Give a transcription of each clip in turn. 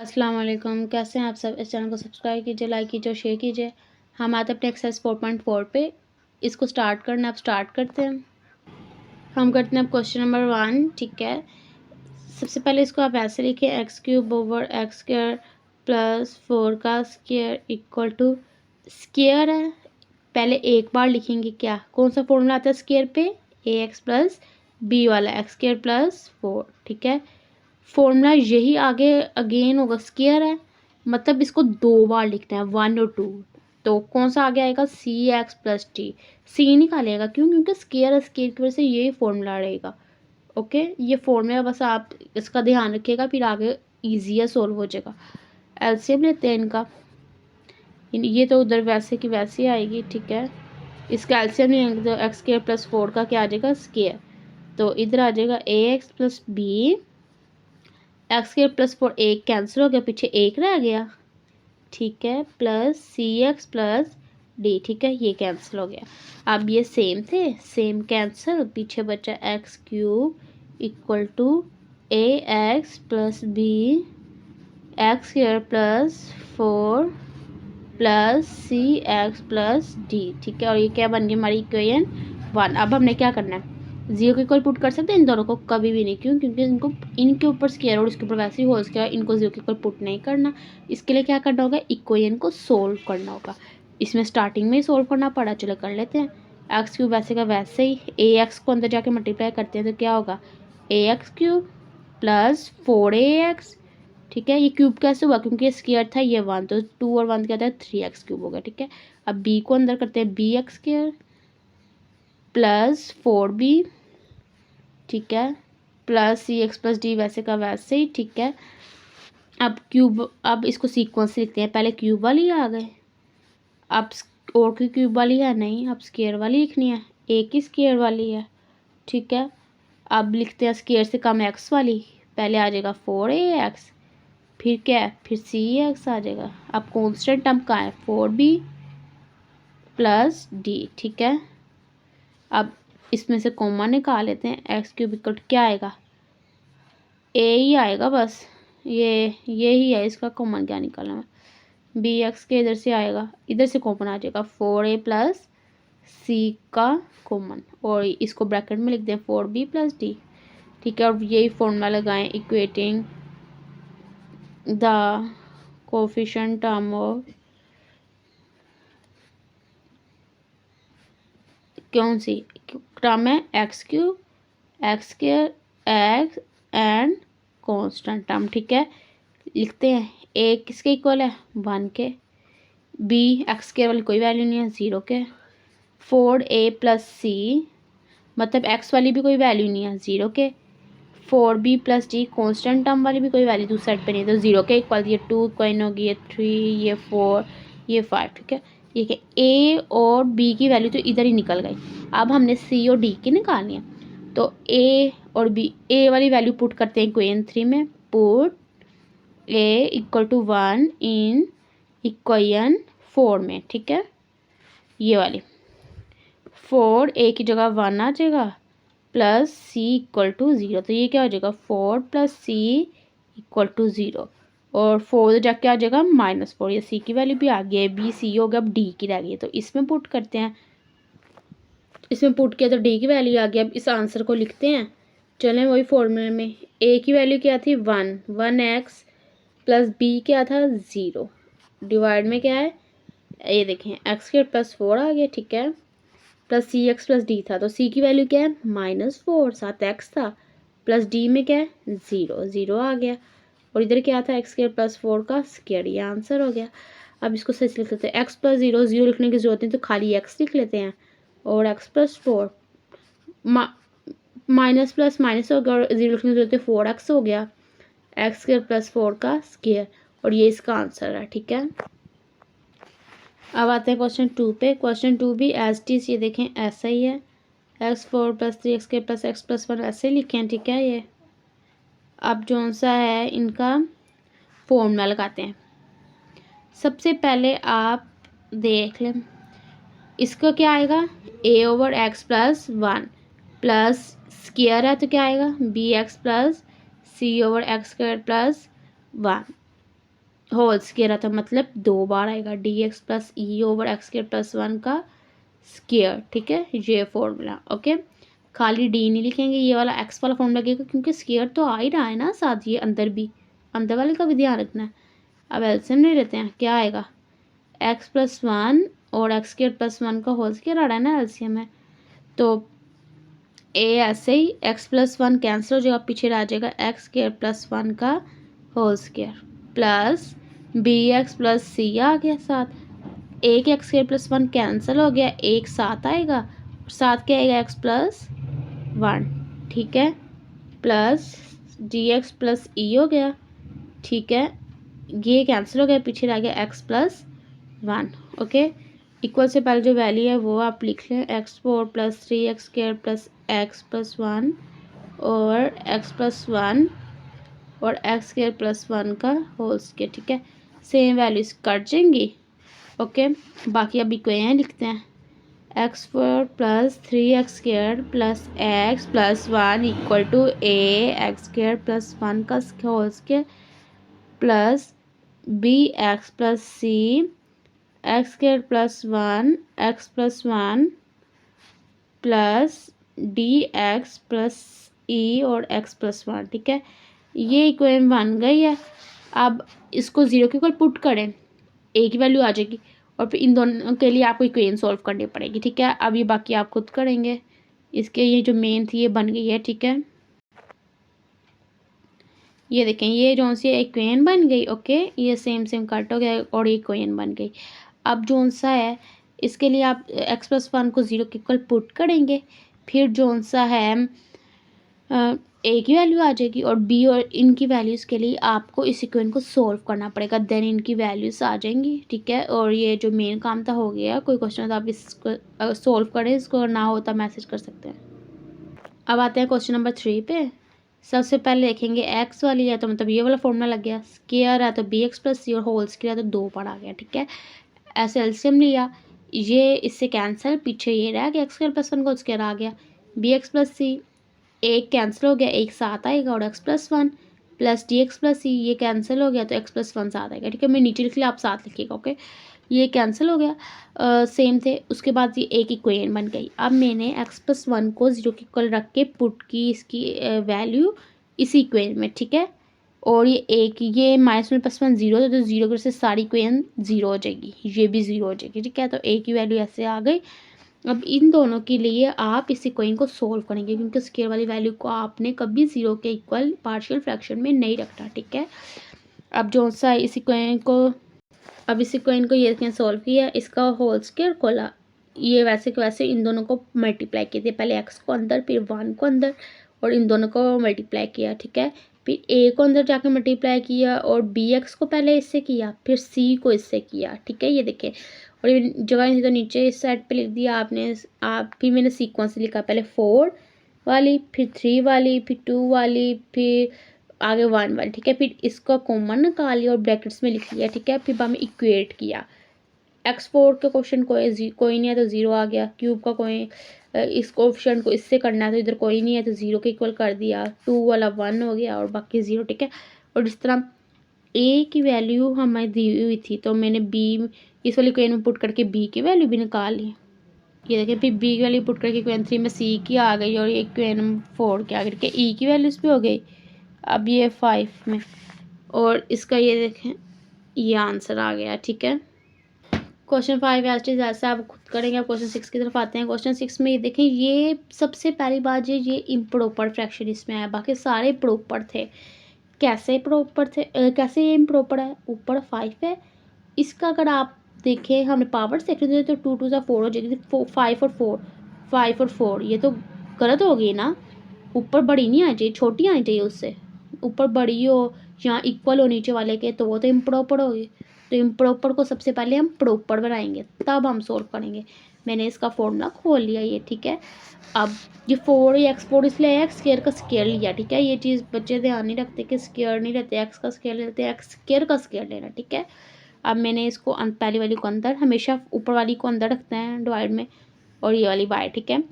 अस्सलाम वालेकुम, कैसे हैं आप सब। इस चैनल को सब्सक्राइब कीजिए, लाइक कीजिए और शेयर कीजिए। हम आते हैं अपने एक्सरसाइज 4.4 पे। इसको स्टार्ट करना, अब स्टार्ट करते हैं। हम करते हैं अब क्वेश्चन नंबर 1। ठीक है, सबसे पहले इसको आप ऐसे लिखें, x cube over x square plus 4 का स्क्वायर इक्वल टू स्क्वायर है। पहले एक बार लिखेंगे, क्या कौन सा फॉर्मूला आता है स्क्वायर पे, ए एक्स प्लस बी वाला, एक्स स्क्वायर प्लस 4। ठीक है, फॉर्मूला यही आगे अगेन होगा, स्क्वायर है मतलब इसको दो बार लिखना है, 1 और 2। तो कौन सा आगे आएगा, सी एक्स प्लस टी। सी निकालेगा, क्यों, क्योंकि स्क्वायर है, स्क्वायर की वजह से यही फॉर्मूला रहेगा। ओके, ये फॉर्मूला बस आप इसका ध्यान रखिएगा, फिर आगे ईजी है, सोल्व हो जाएगा। एलसीएम लेते हैं इनका। ये तो उधर वैसे की वैसे आएगी। ठीक है, इसका एलसीएम लेंगे तो एक्स स्क्वायर प्लस 4 का क्या आ जाएगा, स्क्वायर। तो इधर आ जाएगा A x plus B, x square plus 4, एक कैंसिल हो गया, पीछे एक रह गया। ठीक है, प्लस सी एक्स प्लस डी। ठीक है, ये कैंसिल हो गया। अब ये सेम थे, सेम कैंसिल, पीछे बचा x cube equal to A x plus B x square plus 4 plus C x plus d. ठीक है, और ये क्या बन गई हमारी इक्वेशन 1। अब हमने क्या करना है, जीरो के इक्वल पुट कर सकते हैं इन दोनों को, कभी भी नहीं। क्यों, क्योंकि इनको इनके ऊपर स्क्वायर और इसके ऊपर वैसे ही होल स्क्वायर, इनको जीरो के इक्वल पुट नहीं करना। इसके लिए क्या करना होगा, इक्वेशन को सोल्व करना होगा। इसमें स्टार्टिंग में ही सोल्व करना पड़ा, चलो कर लेते हैं। एक्स क्यूब वैसे का वैसे ही, ए एक्स को अंदर जाके मल्टीप्लाई करते हैं तो क्या होगा, ए एक्स क्यूब प्लस 4 AX। ठीक है, ये क्यूब कैसे हुआ, क्योंकि ये स्क्वायर था, ये 1, तो 2 और 1 क्या था, 3x क्यूब हो गया। ठीक है, अब बी को अंदर करते हैं, B x square plus 4b। ठीक है, प्लस सी एक्स प्लस डी वैसे का वैसे ही। ठीक है, अब क्यूब, अब इसको सीक्वेंस लिखते हैं, पहले क्यूब वाली आ गए, अब और की क्यूब वाली है नहीं, अब स्क्वायर वाली लिखनी है, एक ही स्क्वायर वाली है। ठीक है, अब लिखते हैं स्क्वायर से कम एक्स वाली, पहले आ जाएगा 4AX, फिर क्या है, फिर सी एक्स आ जाएगा। अब कॉन्स्टेंट टर्म कहाँ है, 4b प्लस डी। ठीक है, अब इसमें से कॉमन निकाल लेते हैं, एक्स क्यूब इक्वल क्या आएगा, ए ही आएगा बस, ये ही है, इसका कॉमन क्या निकालना है, बी एक्स के इधर से आएगा, इधर से कॉमन आ जाएगा 4a प्लस सी का कॉमन, और इसको ब्रैकेट में लिख दें 4b प्लस डी। ठीक है, और यही फॉर्मूला लगाएं, equating the coefficient term of, कौन सी टर्म है, x cube x square x and constant term. ठीक है, लिखते हैं, ए किसके इक्वल है, 1 के, बी एक्स स्क्वायर वाली कोई वैल्यू नहीं है, 0 के, 4a प्लस सी मतलब एक्स वाली भी कोई वैल्यू नहीं है, 0 के, 4b plus D constant term वाली भी कोई वैल्यू दूसरी साइड पे नहीं है, तो 0 के इक्वल, ये 2 कोइन होगी, ये 3, ये 4, ये 5। ठीक है, ये ए और बी की वैल्यू तो इधर ही निकल गई। अब हमने सी और डी की निकालनी है, तो ए और बी, ए वाली वैल्यू पुट करते हैं इक्वेशन 3 में, put a equal to 1 in equation 4 में। ठीक है, ये वाली 4 ए की जगह 1 आ जाएगा, प्लस सी इक्वल टू 0, तो ये क्या हो जाएगा, 4 प्लस सी इक्वल टू 0, और 4 जाके आ जाएगा -4, ये सी की वैल्यू भी आ गई है, बी सी हो गया, अब डी की रह गई है, तो इसमें पुट करते हैं, इसमें पुट किया तो डी की वैल्यू आ गई। अब इस आंसर को लिखते हैं, चलें वही फॉर्मूले में, ए की वैल्यू क्या थी, 1 एक्स प्लस बी क्या था, 0, डिवाइड में क्या है, ये देखें एक्स स्क्वायर प्लस 4 आ गया। ठीक है, प्लस सी एक्स प्लस डी था, तो सी की वैल्यू क्या है, -4, साथ एक्स था, प्लस डी में क्या है, 0, 0 आ गया, और इधर क्या था, एक्स स्क्वायर प्लस 4 का स्क्वायर, ये आंसर हो गया। अब इसको सही से लिख लेते हैं, एक्स प्लस 0, 0 लिखने की जरूरत नहीं, तो खाली एक्स लिख लेते हैं, और X plus 4 minus plus minus हो गया, और 0 लिखने की जरूरत है, 4x हो गया, एक्स स्क्वायर प्लस 4 का स्क्वायर, और ये इसका आंसर है। ठीक है, अब आते हैं क्वेश्चन 2 पे। क्वेश्चन 2 भी एज टी ये देखें ऐसा ही है, x4 plus 3x plus x plus 1 ऐसे लिखे हैं। ठीक है, ये अब जो सा है इनका फॉर्मूला लगाते हैं। सबसे पहले आप देख लें, इसका क्या आएगा, a over x plus 1 plus square है तो क्या आएगा, bx plus c over x square plus 1 whole square आता मतलब 2 बार आएगा d x plus e over x square plus 1 का स्क्वायर, ठीक है, ये फॉर्मूला। ओके, खाली डी नहीं लिखेंगे, ये वाला एक्स वाला फॉर्मूला लगेगा क्योंकि स्क्वायर तो आ ही रहा है ना साथ, ये अंदर भी, अंदर वाले का भी ध्यान रखना है। अब एलसीएम ले लेते हैं, क्या आएगा, एक्स प्लस 1 और एक्स स्क्वायर प्लस 1 का होल स्क्वायर आ रहा है ना एलसीएम में, तो ए ऐसे ही एक्स प्लस 1 कैंसिल हो जाएगा, पीछे रह जाएगा एक्स स्क्वायर प्लस 1 का whole square plus B X plus C आ गया साथ, एक एक्स स्क्वायर प्लस 1 कैंसिल हो गया, एक साथ आएगा और साथ क्या आएगा एक्स प्लस 1, ठीक है, प्लस डी एक्स प्लस ई हो गया, ठीक है, ये कैंसिल हो गया, पीछे रह गया एक्स प्लस 1। ओके, इक्वल से पहले जो वैल्यू है वो आप लिख लें, x four plus 3 X square plus X plus 1 और एक्स प्लस 1 और एक्स स्क्वायर प्लस 1 का होल स्क्वायर, ठीक है, सेम वैल्यूज कट जाएंगी। ओके, बाकी अभी कोई हैं लिखते हैं, X four plus 3 X square plus X plus 1 equal to A X square plus 1 का whole square plus B X plus सी X square plus 1 X plus 1 plus D x plus E और X plus 1, ठीक है, ये equation बन गई है। अब इसको ज़ीरो के ऊपर पुट करें, ए की वैल्यू आ जाएगी और फिर इन दोनों के लिए आपको इक्वेशन सॉल्व करनी पड़ेगी, ठीक है। अब ये बाकी आप खुद करेंगे, इसके ये जो मेन थी ये बन गई है, ठीक है, ये देखें ये जो सी इक्वेशन बन गई। ओके, ये सेम सेम कट हो गया और ये इक्वेशन बन गई। अब जो सा है इसके लिए आप एक्स प्लस 1 को ज़ीरो के इक्वल पुट करेंगे, फिर जो सा है ए की वैल्यू आ जाएगी और बी और इनकी वैल्यूज़ के लिए आपको इस इक्वेशन को सोल्व करना पड़ेगा, देन इनकी वैल्यूज़ आ जाएंगी, ठीक है। और ये जो मेन काम था हो गया, कोई क्वेश्चन तो आप इसको सोल्व करें, इसको ना होता मैसेज कर सकते हैं। अब आते हैं क्वेश्चन नंबर 3 पे। सबसे पहले देखेंगे एक्स वाली है तो मतलब ये वाला फॉर्मूला लग गया, स्क्वायर है तो बी एक्स प्लस सी और होल स्क्वायर है तो 2 पर आ गया, ठीक है। ऐसे एलसीएम लिया, ये इससे कैंसिल, पीछे ये रह गया एक्स स्क्वायर प्लस 1 का स्क्वायर आ गया, बी एक्स प्लस सी एक कैंसिल हो गया, एक साथ आएगा और X plus 1 plus D x plus C ये कैंसिल हो गया तो एक्स प्लस 1 साथ आएगा, ठीक है। मैं नीचे लिख लिया, आप साथ लिखिएगा। ओके, ये कैंसिल हो गया, सेम थे। उसके बाद ये एक इक्वेशन बन गई। अब मैंने एक्स प्लस 1 को ज़ीरो के इक्वल रख के पुट की इसकी वैल्यू इसी इक्वेशन में, ठीक है। और ये एक ये माइनस में प्लस 1 जीरो तो जीरो की वजह से सारी इक्वेशन जीरो हो जाएगी, ये भी जीरो हो जाएगी, ठीक है। तो ए की वैल्यू ऐसे आ गई। अब इन दोनों के लिए आप इस इक्वेशन को सोल्व करेंगे क्योंकि स्क्वायर वाली वैल्यू को आपने कभी ज़ीरो के इक्वल पार्शियल फ्रैक्शन में नहीं रखना, ठीक है। अब जो सा इस इक्वेशन को ये सोल्व किया, इसका होल स्क्वायर खोला, ये वैसे के वैसे इन दोनों को मल्टीप्लाई किए थे, पहले एक्स को अंदर फिर 1 को अंदर और इन दोनों को मल्टीप्लाई किया, ठीक है। फिर ए को अंदर जाकर मल्टीप्लाई किया और बी एक्स को पहले इससे किया, फिर सी को इससे किया, ठीक है, ये देखें। और ये जगह नहीं तो नीचे इस साइड पे लिख दिया आपने, फिर मैंने सीक्वेंस लिखा, पहले 4 वाली फिर 3 वाली फिर 2 वाली फिर आगे 1 वाली, ठीक है। फिर इसको कॉमन निकाल लिया और ब्रैकेट्स में लिख लिया, ठीक है। फिर हमें इक्वेट किया, x4 के क्वेश्चन कोई नहीं है तो ज़ीरो आ गया, क्यूब का कोई इस क्वेश्चन को इससे करना है तो इधर कोई नहीं है तो ज़ीरो के इक्वल कर दिया, 2 वाला 1 हो गया और बाकी ज़ीरो, ठीक है। और इस तरह ए की वैल्यू हमें दी हुई थी तो मैंने बी इस वाली इक्वेशन में पुट करके बी की वैल्यू भी निकाल ली, ये देखिए। फिर बी की वैल्यू पुट करके इक्वेशन 3 में सी की आ गई और इक्वेशन 4 के आ गई, ई की वैल्यूज़ भी हो गई। अब ये 5 में और इसका ये देखें ये आंसर आ गया, ठीक है। क्वेश्चन 5 ऐसे आप खुद करेंगे। अब क्वेश्चन 6 की तरफ आते हैं। क्वेश्चन 6 में ये देखें, ये सबसे पहली बात ये इम्प्रॉपर फ्रैक्शन इसमें आया, बाकी सारे प्रॉपर थे। कैसे प्रॉपर थे, कैसे ये इम्प्रॉपर है, ऊपर 5 है, इसका अगर आप देखें हमने पावर्स देख रहे थे तो 2 2 सा 4 हो जाएगी, 5 और 4 ये तो गलत हो गई ना, ऊपर बड़ी नहीं आनी चाहिए, छोटी आनी चाहिए उससे, ऊपर बड़ी हो यहाँ इक्वल हो नीचे वाले के तो वो तो इम्प्रॉपर होगी। तो इम्प्रॉपर को सबसे पहले हम प्रॉपर बनाएंगे तब हम सोल्व करेंगे। मैंने इसका फॉर्मूला खोल लिया ये, ठीक है। अब ये 4 एक्स 4 इसलिए एक्स स्क्वायर का स्क्वायर लिया, ठीक है। ये चीज़ बच्चे ध्यान नहीं रखते कि स्क्वायर नहीं रहते, एक्स का स्क्वायर लेते हैं, एक्स स्क्वायर का स्क्वायर लेना, ठीक है। अब मैंने इसको पहली वाली को अंदर, हमेशा ऊपर वाली को अंदर रखते हैं डिवाइड में और ये वाली बाय, ठीक है।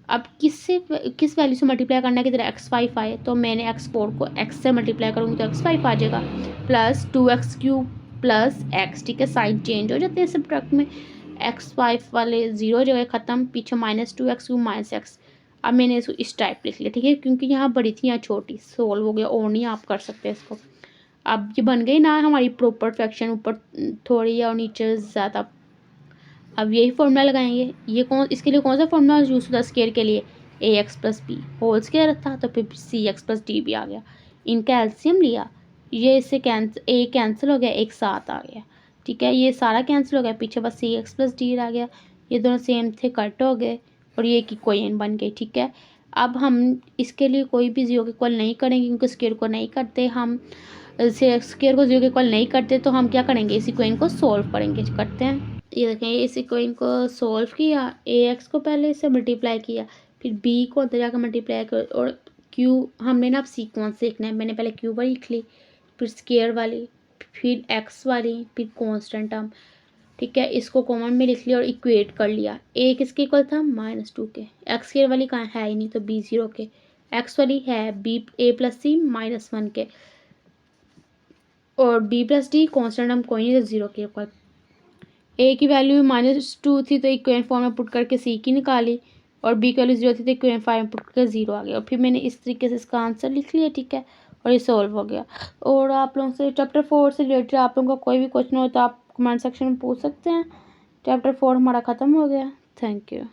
अब किस वैल्यू से मल्टीप्लाई करना है, किधर x5 आए तो मैंने x4 को x से मल्टीप्लाई करूँगी तो x5 आ जाएगा, plus 2x cube plus x, ठीक है, साइन चेंज हो जाते हैं सब्ट्रैक्ट में, एक्स 5 वाले 0 जगह ख़त्म, पीछे -2x -x। अब मैंने इसको इस टाइप लिख लिया, ठीक है, क्योंकि यहाँ बड़ी थी यहाँ छोटी, सोल्व हो गया, और नहीं आप कर सकते इसको। अब ये बन गई ना हमारी प्रॉपर फ्रैक्शन, ऊपर थोड़ी और नीचे ज़्यादा। अब यही फॉर्मूला लगाएंगे, ये इसके लिए कौन सा फॉर्मूला यूज़ होता है स्क्वायर के लिए, ax + b होल स्क्वायर था, तो फिर cx + d भी आ गया, इनका एलसीएम लिया, ये इससे कैंसिल हो गया, एक साथ आ गया, ठीक है, ये सारा कैंसिल हो गया, पीछे बस cx + d रह गया, ये दोनों सेम थे, कट हो गए, और ये की कोइन बन गई, ठीक है। अब हम इसके लिए कोई भी 0 के इक्वल नहीं करेंगे, क्योंकि स्क्वायर को नहीं करते हम, स्क्वायर को 0 के इक्वल नहीं करते, तो हम क्या करेंगे, इसी कोइन को सोल्व करेंगे, करते हैं। ये देखें, इस इक्वेशन को सॉल्व किया, ax को पहले इससे मल्टीप्लाई किया, फिर b को अंदर जाकर मल्टीप्लाई कर, और q हमने ना अब सीक्वेंस देखना है, मैंने पहले q वाली लिख ली, फिर स्क्वायर वाली, फिर x वाली, फिर कांस्टेंट टर्म, ठीक है, इसको कॉमन में लिख लिया और इक्वेट कर लिया। a किसके इक्वल था, -2 के, x स्क्वायर वाली कहाँ है ही नहीं, तो b 0 के, x वाली है b a + c -1 के, और b + d कांस्टेंट टर्म कोई नहीं, तो 0 के इक्वल। ए की वैल्यू -2 थी, तो इक्वेशन फॉर्म में पुट करके सी की निकाली, और बी की वैल्यू 0 थी, तो इक्वेशन फॉर्म में पुट करके 0 आ गया, और फिर मैंने इस तरीके से इसका आंसर लिख लिया, ठीक है, और ये सॉल्व हो गया। और आप लोगों से चैप्टर 4 से रिलेटेड आप लोगों का कोई भी क्वेश्चन हो तो आप कमेंट सेक्शन में पूछ सकते हैं। चैप्टर 4 हमारा ख़त्म हो गया। Thank you.